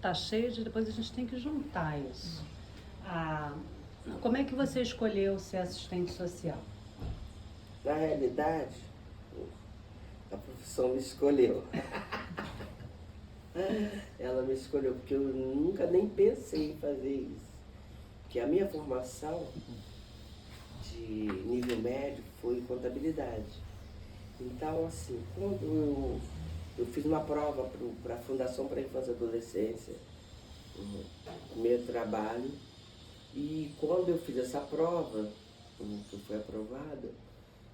tá cheio de depois a gente tem que juntar isso. Como é que você escolheu ser assistente social? Na realidade, a profissão me escolheu. Ela me escolheu, porque eu nunca nem pensei em fazer isso. Porque a minha formação de nível médio foi contabilidade. Então, assim, quando eu fiz uma prova para a Fundação para a Infância e Adolescência, o meu trabalho, e quando eu fiz essa prova, que eu fui aprovada,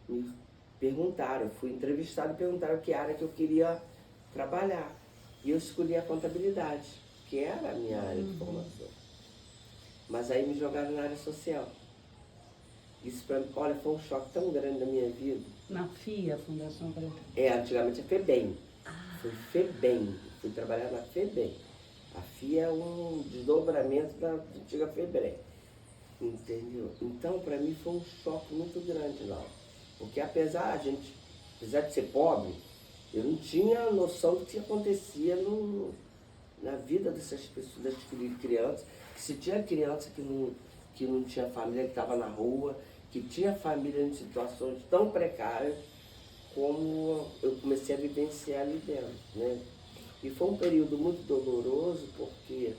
me perguntaram, fui entrevistada e perguntaram que área que eu queria trabalhar. E eu escolhi a contabilidade, que era a minha área de formação. Mas aí me jogaram na área social. Isso para mim, olha, foi um choque tão grande na minha vida. Na FIA, Fundação para... Antigamente é FEBEM. Foi FEBEM. Fui trabalhar na FEBEM. A FIA é um desdobramento da antiga FEBEM. Entendeu? Então, para mim foi um choque muito grande lá. Porque apesar de ser pobre, eu não tinha noção do que acontecia na vida dessas pessoas, das crianças. Que se tinha criança que não tinha família, que estava na rua, que tinha família em situações tão precárias, como eu comecei a vivenciar ali dentro, né? E foi um período muito doloroso, porque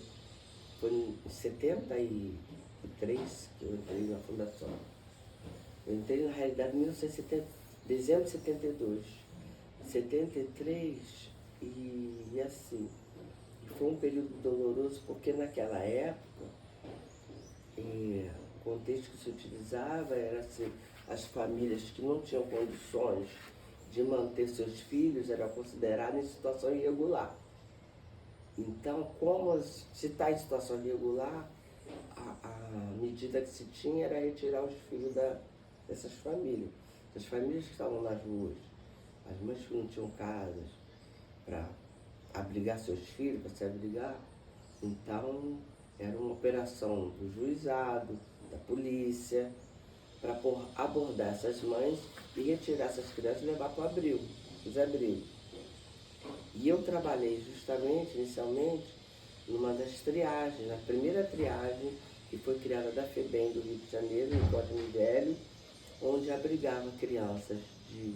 foi em 73 que eu entrei na fundação. Eu entrei, na realidade, em 1970, dezembro de 72. 73, e assim, foi um período doloroso, porque naquela época, o contexto que se utilizava era assim, as famílias que não tinham condições de manter seus filhos eram consideradas em situação irregular. Então, como se está em situação irregular, a medida que se tinha era retirar os filhos dessas famílias. As famílias que estavam nas ruas, as mães que não tinham casas para abrigar seus filhos, para se abrigar, então era uma operação do juizado, da polícia, para abordar essas mães e retirar essas crianças e levar para o abrigo, os abrigos. E eu trabalhei justamente, inicialmente, numa das triagens, na primeira triagem que foi criada da FEBEM do Rio de Janeiro, em Código Velho, onde abrigava crianças de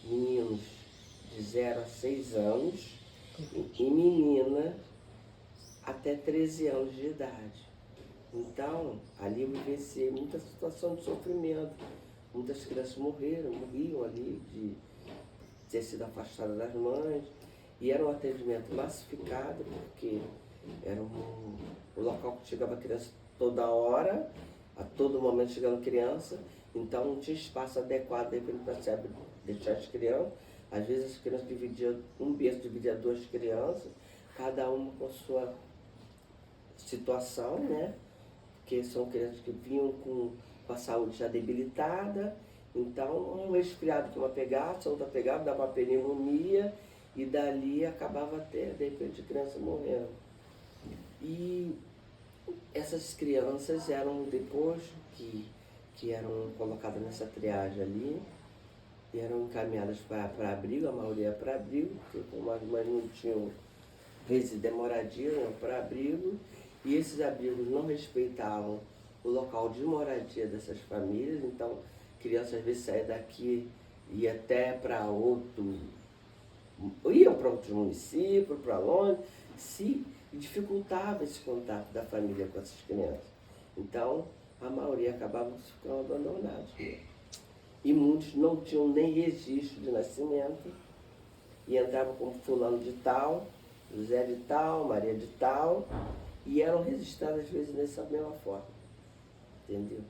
meninos de 0 a 6 anos e menina até 13 anos de idade. Então, ali eu vivenciei muita situação de sofrimento. Muitas crianças morriam ali de ter sido afastadas das mães. E era um atendimento massificado, porque era um local que chegava criança toda hora, a todo momento chegando criança, então não tinha espaço adequado para deixar as crianças. Às vezes as crianças um berço dividia 2 crianças, cada uma com sua situação, né? Porque são crianças que vinham com a saúde já debilitada, então um resfriado que uma pegasse, a outra pegava, dava uma pneumonia, e dali acabava até, de repente, a criança morrendo. E essas crianças eram, depois que eram colocadas nessa triagem ali, e eram encaminhadas para abrigo, a maioria para abrigo, porque como as mães não tinham moradia, iam para abrigo, e esses abrigos não respeitavam o local de moradia dessas famílias, então crianças às vezes saíam daqui e ia até para iam para outros municípios, para longe, se dificultava esse contato da família com essas crianças. Então, a maioria acabava ficando abandonados. E muitos não tinham nem registro de nascimento, e entravam como fulano de tal, José de tal, Maria de tal, e eram registrados às vezes dessa mesma forma, entendeu?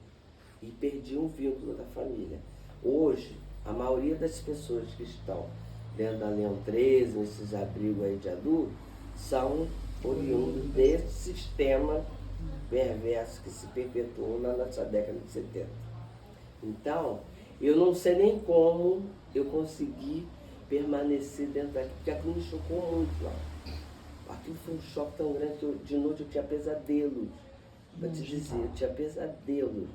E perdiam o vínculo da família. Hoje, a maioria das pessoas que estão dentro da Leão 13, nesses abrigos aí de adultos, são oriundos desse sistema perverso que se perpetuou na nossa década de 70. Então, eu não sei nem como eu consegui permanecer dentro daqui, porque aquilo me chocou muito lá. Aquilo foi um choque tão grande que de noite eu tinha pesadelos. Para te dizer, eu tinha pesadelos.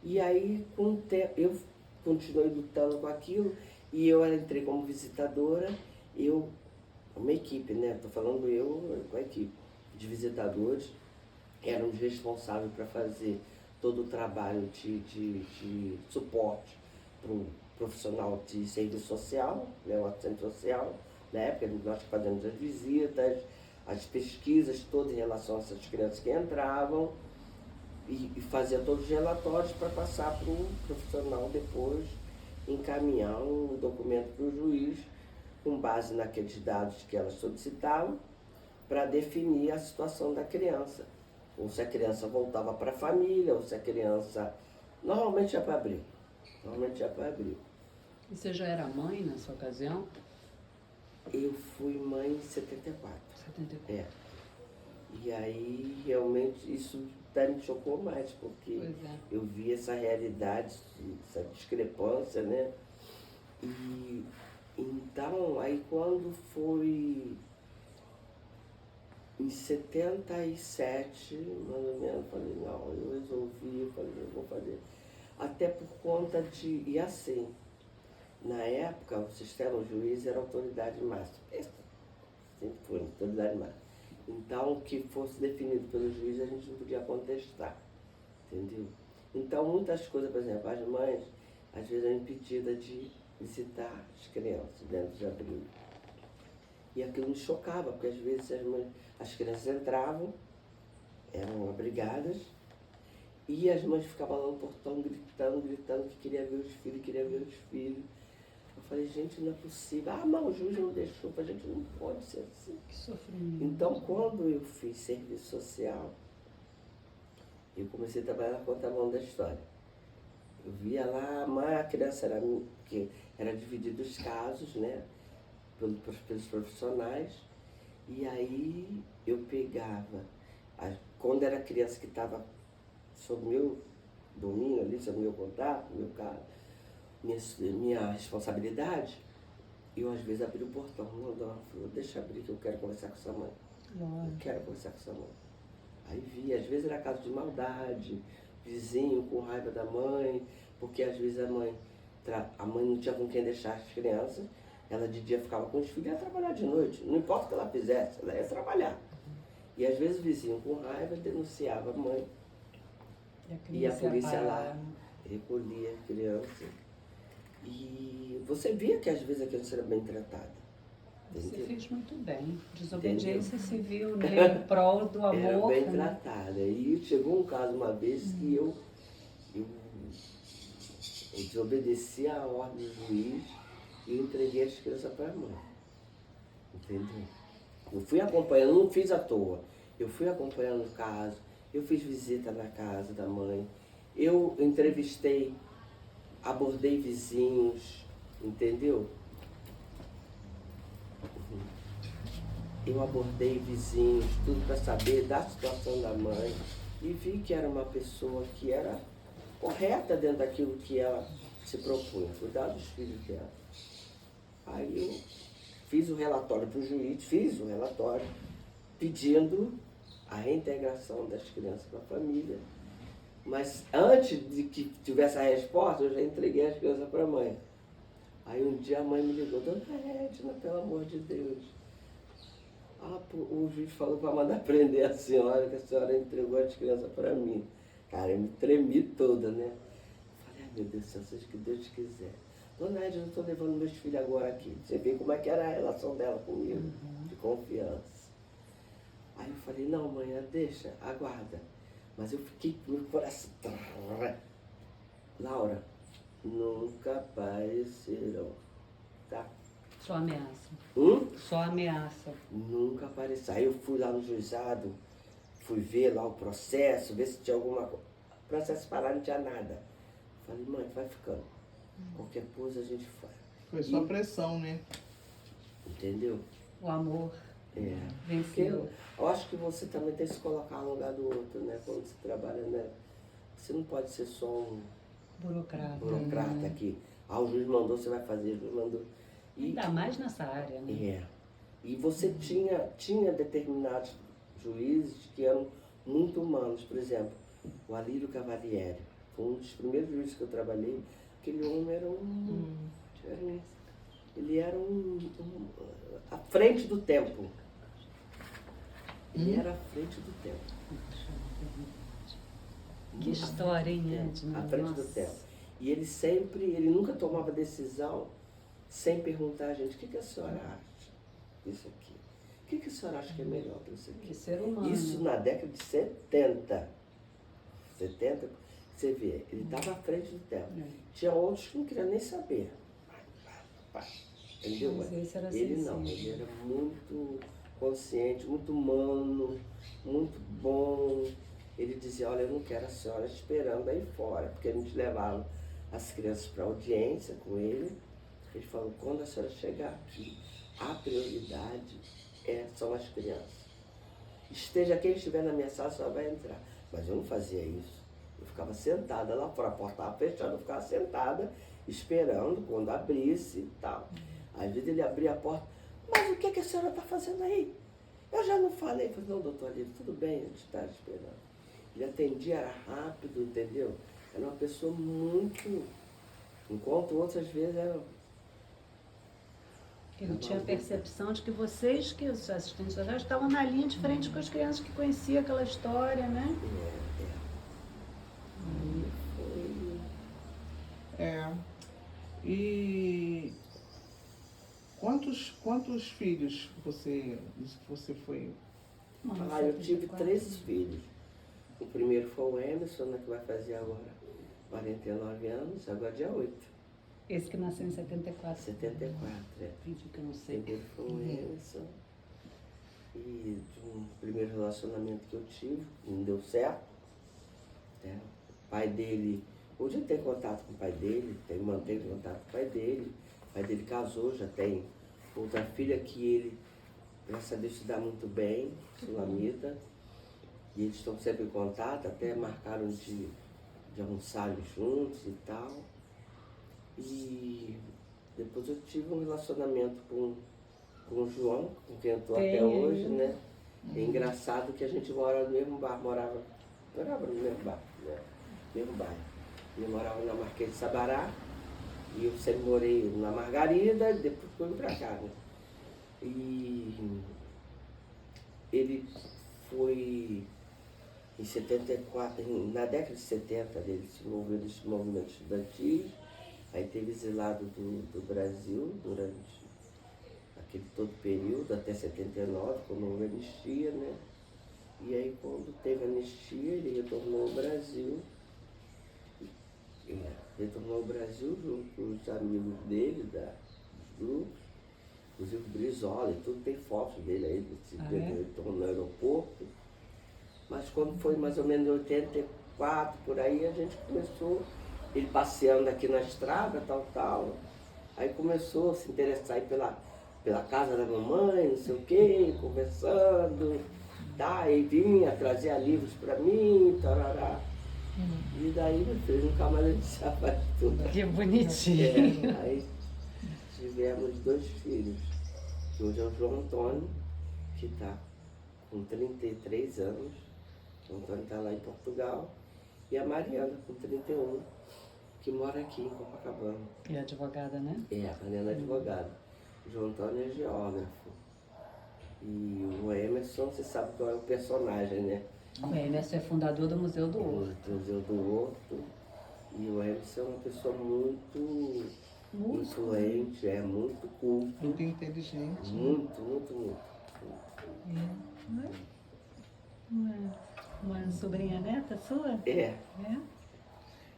E aí, com o tempo, eu continuei lutando com aquilo, e eu entrei como visitadora. uma equipe, né? Estou falando eu com a equipe de visitadores, éramos responsáveis para fazer todo o trabalho de suporte para o profissional de serviço social, né, o assistente social. Na época, nós fazíamos as visitas, as pesquisas todas em relação a essas crianças que entravam e fazia todos os relatórios para passar para o profissional depois encaminhar um documento para o juiz com base naqueles dados que elas solicitavam para definir a situação da criança. Ou se a criança voltava para a família, ou se a criança... Normalmente ia para abril. E você já era mãe nessa ocasião? Eu fui mãe em 74. 74. É. E aí, realmente, isso até me chocou mais, porque eu vi essa realidade, essa discrepância, né? E então, aí quando foi em 77, mais ou menos, eu falei, não, eu falei, eu vou fazer. Até por conta de, e assim, na época, o sistema juiz era autoridade máxima. Sempre foi autoridade máxima. Então, o que fosse definido pelo juiz, a gente não podia contestar, entendeu? Então, muitas coisas, por exemplo, as mães, às vezes, eram impedidas de visitar as crianças dentro de abril. E aquilo me chocava, porque às vezes as crianças entravam, eram abrigadas, e as mães ficavam lá no portão gritando que queria ver os filhos. Eu falei, gente, não é possível. Ah, mas o juiz não deixou, a gente não pode ser assim. Que sofrimento. Então, quando eu fiz serviço social, eu comecei a trabalhar na contramão da história. Eu via lá, a criança era dividido os casos, né, pelos profissionais, e aí eu pegava, quando era criança que estava sob meu domínio ali, sob meu contato, minha responsabilidade, eu às vezes abri o portão, não, dona Flor, deixa abrir que eu quero conversar com sua mãe. Eu quero conversar com sua mãe. Aí via, às vezes era caso de maldade, vizinho com raiva da mãe, porque às vezes a mãe não tinha com quem deixar as crianças, ela de dia ficava com os filhos e ia trabalhar de noite. Não importa o que ela fizesse, ela ia trabalhar. E às vezes o vizinho com raiva denunciava a mãe. E a polícia lá recolhia a criança. E você via que às vezes a criança era bem tratada. Você Entendeu? fez muito bem. Desobediência civil, né? Em prol do amor. Era bem né? tratada. E chegou um caso uma vez que eu desobedeci a ordem do juiz e entreguei as crianças para a mãe. Entendeu? Eu fui acompanhando, não fiz à toa. Eu fui acompanhando o caso, eu fiz visita na casa da mãe, eu entrevistei, abordei vizinhos, entendeu? Eu abordei vizinhos, tudo para saber da situação da mãe e vi que era uma pessoa que era correta dentro daquilo que ela se propunha, cuidar dos filhos dela. Aí eu fiz o relatório para o juiz, pedindo a reintegração das crianças para a família. Mas antes de que tivesse a resposta, eu já entreguei as crianças para a mãe. Aí um dia a mãe me ligou, dona Edna, pelo amor de Deus. O juiz falou para mandar prender a senhora, que a senhora entregou as crianças para mim. Cara, eu me tremi toda, né? Falei, ai meu Deus do céu, seja o que Deus quiser. Dona Edna, eu estou levando meus filhos agora aqui. Você vê como é que era a relação dela comigo, de confiança. Aí eu falei, não, mãe, deixa, aguarda. Mas eu fiquei com o coração. Laura, nunca aparecerão, tá? Só ameaça. Só ameaça. Nunca apareceu. Aí eu fui lá no juizado, fui ver lá o processo, ver se tinha alguma coisa. O processo parar, não tinha nada. Falei, mãe, vai ficando. Qualquer coisa a gente faz. Foi só pressão, né? Entendeu? O amor Porque venceu. eu acho que você também tem que se colocar no lugar do outro, né? Quando você trabalha, né? Você não pode ser só um burocrata aqui. O juiz mandou, você vai fazer, o juiz mandou. Ainda mais nessa área, né? E você tinha determinados juízes que eram muito humanos. Por exemplo, o Alírio Cavalieri. Foi um dos primeiros juízes que eu trabalhei. Aquele homem era um Ele era à frente do tempo. Ele era à frente do tempo. Que história, hein, Edna? À frente do tempo. E ele nunca tomava decisão sem perguntar a gente, o que a senhora acha disso aqui? O que a senhora acha que é melhor para isso aqui? Que ser humano. Isso na década de 70. 70, você vê, ele estava à frente do tempo. Tinha outros que não queriam nem saber. Entendeu? Mas esse era Ele não, ele era muito consciente, muito humano, muito bom. Ele dizia, olha, eu não quero a senhora esperando aí fora, porque a gente levava as crianças para audiência com ele. Ele falou, quando a senhora chegar aqui, a prioridade são as crianças. Esteja quem estiver na minha sala, a senhora vai entrar. Mas eu não fazia isso. Eu ficava sentada lá fora, a porta estava fechada, eu ficava sentada, esperando quando abrisse e tal. Às vezes ele abria a porta, mas o que a senhora está fazendo aí? Eu já não falei. Eu falei, não, doutor Alívio, tudo bem, a gente está esperando. Ele atendia, era rápido, entendeu? Era uma pessoa muito... Enquanto outras vezes eram... Ele tinha a percepção de que vocês, que os assistentes sociais, estavam na linha de frente com as crianças que conheciam aquela história, né? E quantos filhos você disse que você foi? Eu tive 3 filhos. O primeiro foi o Emerson, né, que vai fazer agora 49 anos, agora dia 8. Esse que nasceu em 74. 74, Vídeo que eu não O sei. primeiro foi o Emerson. E de um primeiro relacionamento que eu tive, não deu certo. O pai dele, hoje eu tenho contato com o pai dele, mantenho contato com o pai dele. O pai dele casou, já tem outra filha que ele, graças a Deus, se dá muito bem, Sulamita. E eles estão sempre em contato, até marcaram de almoçar juntos e tal. E depois eu tive um relacionamento com o João, com quem eu estou até hoje, né? É engraçado que a gente mora no mesmo bairro, morava no mesmo bairro, né? Mesmo bairro. Ele morava na Marquês de Sabará, e eu sempre morei na Margarida, e depois fui para cá, né? E ele foi em 74, na década de 70, ele se envolveu nesse movimento estudantil, aí teve exilado do Brasil durante aquele todo período, até 79, quando houve anistia, né? E aí quando teve anistia, ele retornou ao Brasil. Retornou ao Brasil junto com os amigos dele, dos grupos, inclusive o Brizola, e tudo tem fotos dele aí, ele retornou no aeroporto. Mas quando foi mais ou menos em 84, por aí, a gente começou, ele passeando aqui na estrada, tal. Aí começou a se interessar aí pela casa da mamãe, não sei o quê, conversando, tá? E vinha, trazia livros para mim, tarará. E daí, meu filho, nunca mais a gente se afastou. Que bonitinho. Aí tivemos 2 filhos, que hoje é o João Antônio, que está com 33 anos. O Antônio está lá em Portugal. E a Mariana, com 31, que mora aqui em Copacabana. E advogada, né? A Mariana é advogada. O João Antônio é geógrafo. E o Emerson, você sabe qual é o personagem, né? O Emerson é fundador do Museu do Horto. Do Museu do Horto. E o Emerson é uma pessoa muito influente, muito culto. Muito inteligente. Muito. Uma sobrinha neta sua? É.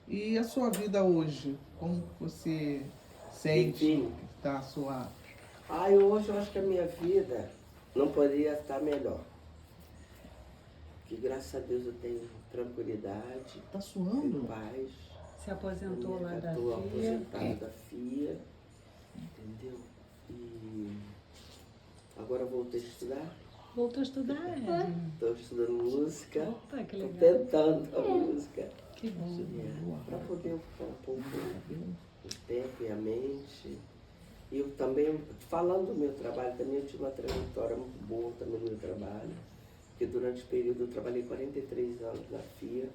E a sua vida hoje? Como você sente que está a sua... Hoje eu acho que a minha vida não poderia estar melhor. Que graças a Deus eu tenho tranquilidade, Tá suando? tenho paz. Se aposentou lá da Estou FIA. aposentado da FIA, entendeu? E agora eu voltei a estudar. Voltou a estudar, Edna? Estou estudando música. Opa, que Estou legal. tentando a música. Que bom. Para poder ocupar um pouco o tempo e a mente. E eu também, falando do meu trabalho, também eu tive uma trajetória muito boa também no meu trabalho. Porque durante o período eu trabalhei 43 anos na FIA.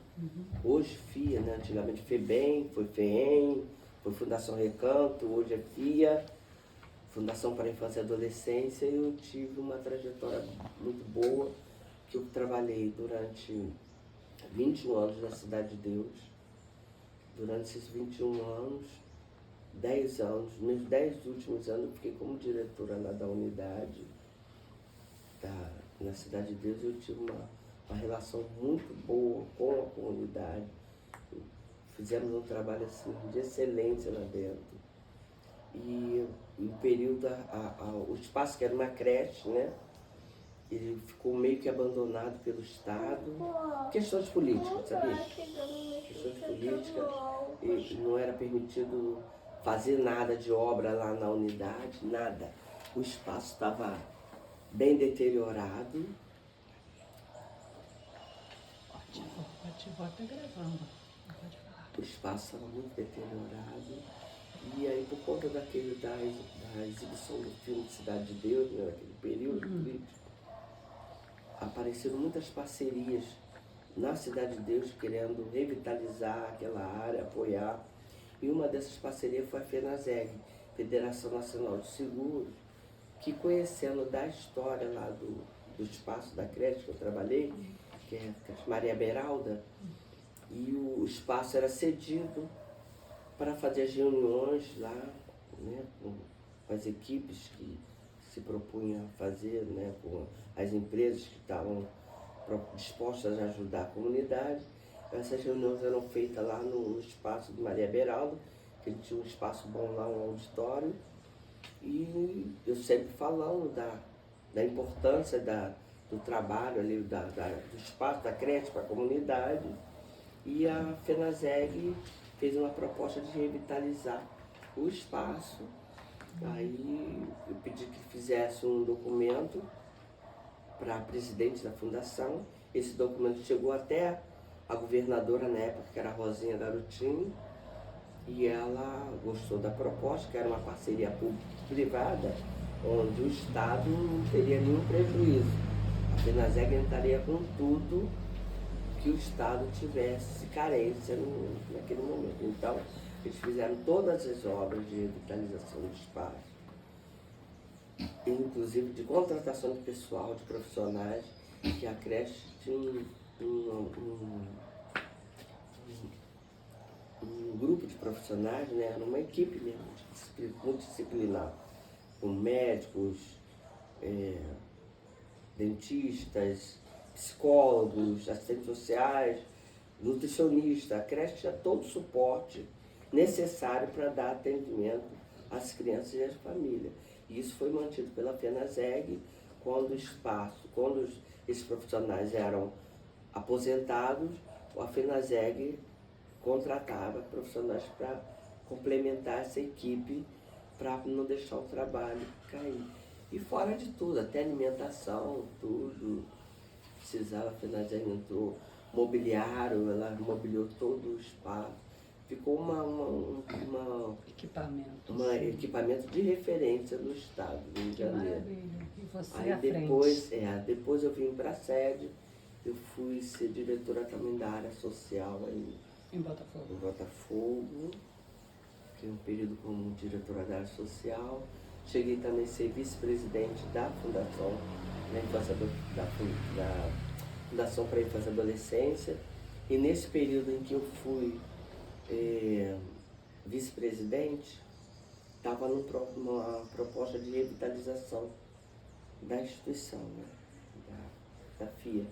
Hoje FIA, né? Antigamente FEBEM, foi FEEM, foi Fundação Recanto, hoje é FIA. Fundação para a Infância e Adolescência, eu tive uma trajetória muito boa, que eu trabalhei durante 21 anos na Cidade de Deus. Durante esses 21 anos, 10 anos, nos 10 últimos anos, eu fiquei como diretora lá da unidade na Cidade de Deus. Eu tive uma relação muito boa com a comunidade. Fizemos um trabalho assim, de excelência lá dentro. E o período, o espaço que era uma creche, né? Ele ficou meio que abandonado pelo Estado. Questões políticas, sabia? Questões políticas. E não era permitido fazer nada de obra lá na unidade, nada. O espaço estava bem deteriorado. Pode volta gravando. Pode falar. O espaço estava muito deteriorado. E aí, por conta da exibição do filme Cidade de Deus, né, naquele período político, apareceram muitas parcerias na Cidade de Deus querendo revitalizar aquela área, apoiar. E uma dessas parcerias foi a FENASEG, Federação Nacional de Seguros, que, conhecendo da história lá do espaço da creche que eu trabalhei, que é a Maria Beralda, e o espaço era cedido para fazer as reuniões lá, né, com as equipes que se propunham a fazer, né, com as empresas que estavam dispostas a ajudar a comunidade. Essas reuniões eram feitas lá no espaço de Maria Beraldo, que a gente tinha um espaço bom lá, um auditório, e eu sempre falando da importância do trabalho ali, do espaço da creche para a comunidade, e a FENASEG fez uma proposta de revitalizar o espaço. Aí eu pedi que fizesse um documento para a presidente da fundação. Esse documento chegou até a governadora na época, que era a Rosinha Garotinho, e ela gostou da proposta, que era uma parceria público-privada, onde o Estado não teria nenhum prejuízo. A FENASEG entraria com tudo que o Estado tivesse carência naquele momento. Então, eles fizeram todas as obras de revitalização do espaço, inclusive de contratação de pessoal, de profissionais, que a creche tinha um grupo de profissionais, né, uma equipe mesmo, multidisciplinar, com médicos, dentistas, psicólogos, assistentes sociais, nutricionistas. A creche tinha todo o suporte necessário para dar atendimento às crianças e às famílias. E isso foi mantido pela FENASEG quando esses profissionais eram aposentados. A FENASEG contratava profissionais para complementar essa equipe, para não deixar o trabalho cair. E fora de tudo, até alimentação, tudo. Precisava, a FENASEG entrou, mobiliário, ela mobiliou todo o espaço. Ficou um equipamento de referência do Estado do Rio de Janeiro. Maravilha. E você Aí à depois eu vim para a sede, eu fui ser diretora também da área social aí em Botafogo. em Botafogo. Fiquei um período como diretora da área social. Cheguei também a ser vice-presidente da Fundação da Fundação para a Infância e Adolescência. E nesse período em que eu fui vice-presidente, estava numa proposta de revitalização da instituição, né, da FIA.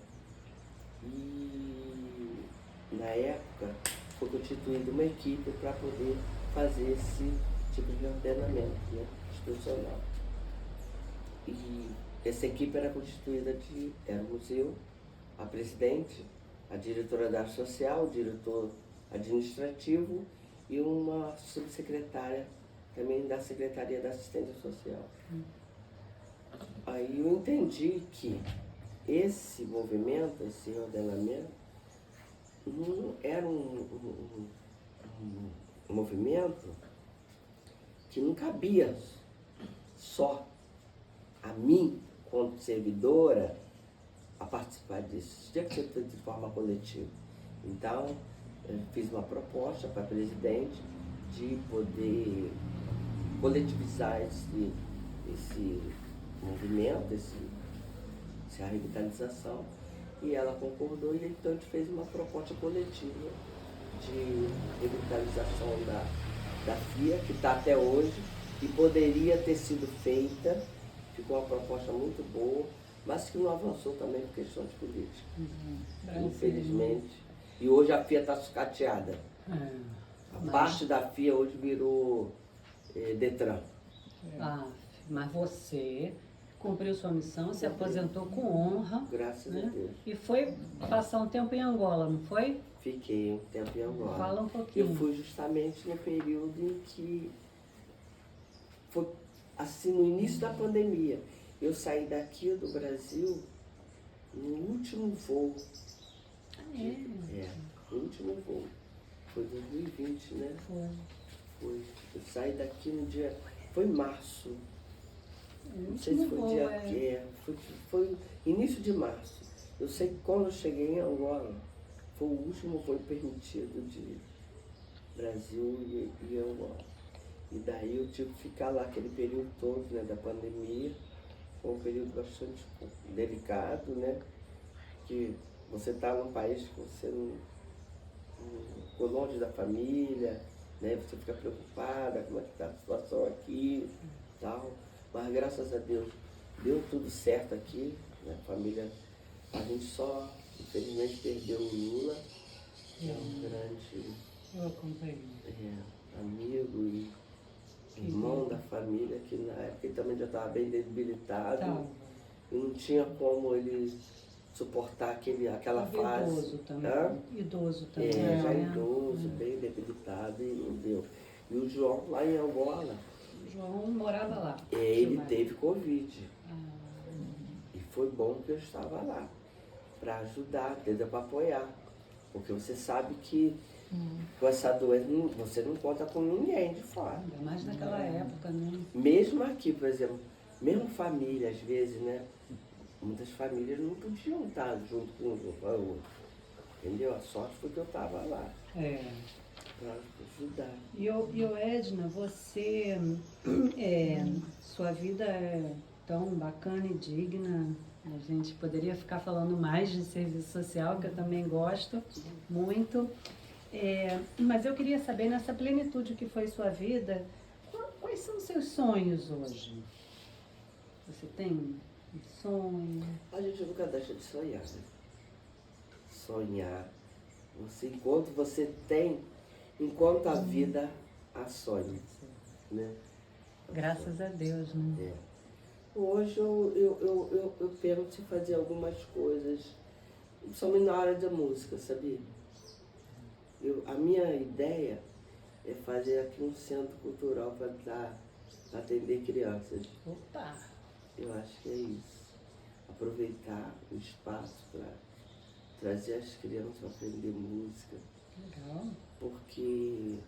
E na época foi constituída uma equipe para poder fazer esse tipo de ordenamento, né, institucional. E essa equipe era constituída era o museu, a presidente, a diretora da área social, o diretor administrativo e uma subsecretária também da Secretaria da Assistência Social. Aí eu entendi que esse movimento, esse ordenamento, não era um movimento que não cabia só a mim, como servidora, a participar disso. Tinha que ser feito de forma coletiva. Então, eu fiz uma proposta para a presidente de poder coletivizar esse movimento, essa revitalização, e ela concordou, e então a gente fez uma proposta coletiva de revitalização da FIA, que está até hoje, e poderia ter sido feita, ficou uma proposta muito boa, mas que não avançou também por questões políticas, infelizmente. E hoje a FIA está sucateada. A parte da FIA hoje virou Detran. Mas você cumpriu sua missão, se aposentou com honra. Graças a Deus. E foi passar um tempo em Angola, não foi? Fiquei um tempo em Angola. Fala um pouquinho. Eu fui justamente no período em que foi assim, no início da pandemia. Eu saí daqui do Brasil no último voo. No último voo. Foi 2020, né? Foi. Eu saí daqui no dia... Foi março. Não sei se foi dia... Foi início de março. Eu sei que quando eu cheguei em Angola, foi o último voo permitido de Brasil e Angola. E daí eu tive que ficar lá aquele período todo, né, da pandemia. Foi um período bastante delicado, né? Que você está num país que você não ficou longe da família, né? Você fica preocupada, como é que está a situação aqui e tal. Mas graças a Deus deu tudo certo aqui, né? A família, a gente só, infelizmente, perdeu o Lula, que é um grande amigo e irmão da família, que na época ele também já estava bem debilitado. E não tinha como ele suportar aquela fase. Idoso também. Idoso também. Já idoso, bem debilitado, e não deu. E o João, lá em Angola... O João morava lá. Ele teve Covid. E foi bom que eu estava lá, para ajudar, entendeu? Para apoiar. Porque você sabe que com essa doença você não conta com ninguém de fora. Ainda mais naquela época, né? Mesmo aqui, por exemplo, mesmo família, às vezes, né? Muitas famílias não podiam estar junto com o outro. Entendeu? A sorte foi que eu estava lá. Para ajudar. E o Edna, você, sua vida é tão bacana e digna. A gente poderia ficar falando mais de serviço social, que eu também gosto muito. Mas eu queria saber, nessa plenitude que foi sua vida, quais são os seus sonhos hoje? Você tem um sonho? A gente nunca deixa de sonhar, né? Sonhar. Enquanto você tem, enquanto a vida a sonha, né? Graças a Deus, né? Hoje eu penso em fazer algumas coisas, principalmente na área da música, sabia? A minha ideia é fazer aqui um centro cultural para atender crianças. Opa! Eu acho que é isso. Aproveitar o espaço para trazer as crianças para aprender música. Legal. Porque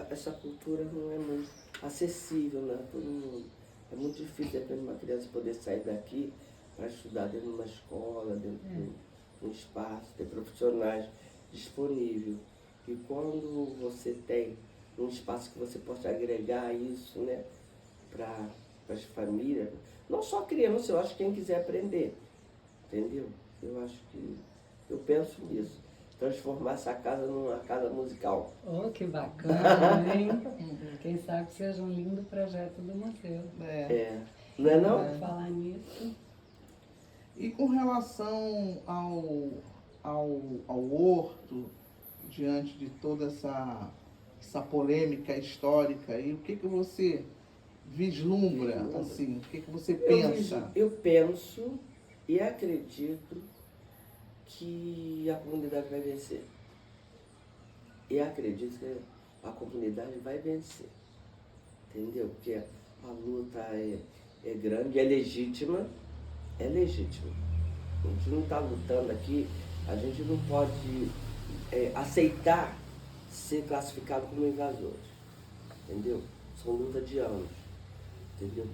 essa cultura não é muito acessível, né? Todo mundo. É muito difícil, depende de uma criança poder sair daqui para estudar dentro de uma escola, dentro de um espaço, ter profissionais disponíveis. E quando você tem um espaço que você possa agregar isso, né, para as famílias, não só criança, eu acho que quem quiser aprender, entendeu? Eu penso nisso. Transformar essa casa numa casa musical. Oh, que bacana, hein? Quem sabe seja um lindo projeto do museu. Não é não? Falar nisso. E com relação ao horto, diante de toda essa polêmica histórica, e o que você vislumbra, assim, o que você pensa? Eu penso e acredito que a comunidade vai vencer. E acredito que a comunidade vai vencer. Entendeu? Porque a luta é grande, é legítima. É legítima. A gente não está lutando aqui, a gente não pode aceitar ser classificado como invasores. Entendeu? São lutas de anos. Entendeu?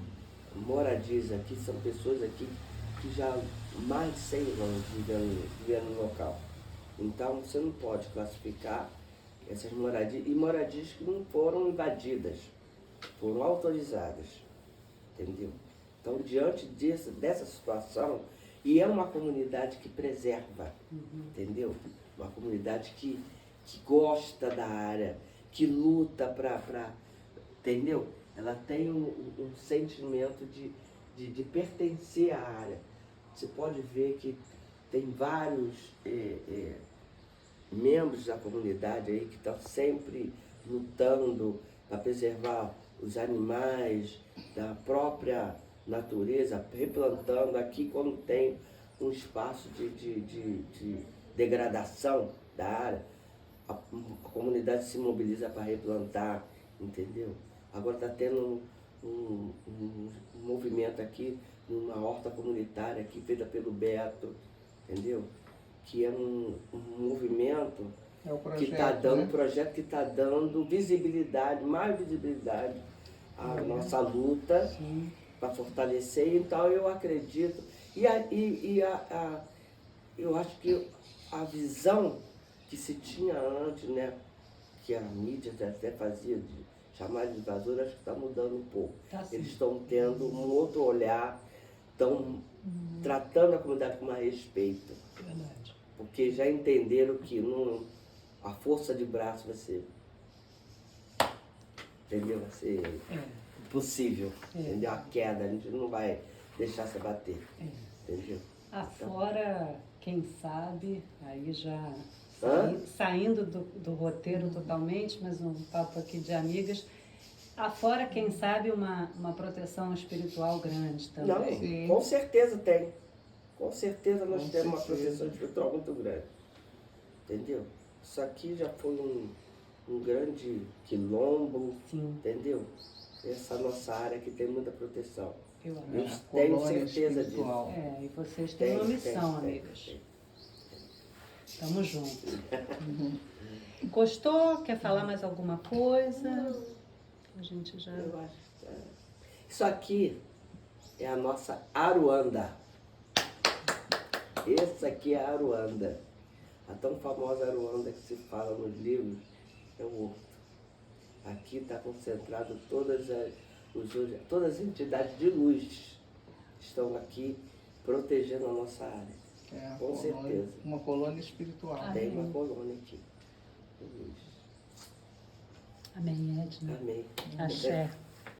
Moradias aqui são pessoas aqui que já há mais de 100 anos vivendo no local. Então você não pode classificar essas moradias, e moradias que não foram invadidas, foram autorizadas. entendeu? Então, diante dessa situação, e é uma comunidade que preserva, entendeu? Uma comunidade que gosta da área, que luta para, entendeu? Ela tem um sentimento de pertencer à área. Você pode ver que tem vários membros da comunidade aí que estão sempre lutando para preservar os animais, da própria natureza, replantando aqui quando tem um espaço de degradação da área, a comunidade se mobiliza para replantar, entendeu? Agora está tendo um movimento aqui, numa horta comunitária aqui, feita pelo Beto, entendeu? Que é um movimento É o projeto, que está dando, né? projeto que está dando visibilidade, mais visibilidade à nossa luta para fortalecer. Então eu acredito, eu acho que a visão que se tinha antes, né, que a mídia até fazia de chamar de invasor, acho que está mudando um pouco. Tá sim. Eles estão tendo um outro olhar, estão tratando a comunidade com mais respeito. Verdade. Porque já entenderam que a força de braço vai ser, entendeu? Vai ser possível, entendeu? A queda, a gente não vai deixar se bater, entendeu? Afora, quem sabe, aí já Hã? saindo do roteiro totalmente, mas um papo aqui de amigas, afora, quem sabe, uma proteção espiritual grande também. Não, Sim. com certeza tem. Com certeza nós Com temos uma certeza. proteção espiritual muito grande. Entendeu? Isso aqui já foi um grande quilombo, Sim, entendeu? Essa nossa área aqui tem muita proteção. eu Eu acho. tenho colônia certeza disso. espiritual. E vocês têm uma missão, amigas. tem. Tamo junto. Gostou? Quer falar mais alguma coisa? A gente já... Eu acho que isso aqui é a nossa Aruanda. Essa aqui é a Aruanda. A tão famosa Aruanda que se fala nos livros é o horto. Aqui está concentrado todas as entidades de luz estão aqui protegendo a nossa área. É Com certeza. uma colônia espiritual. Tem uma colônia aqui. de luz. Amém, Edna. Amém. Axé.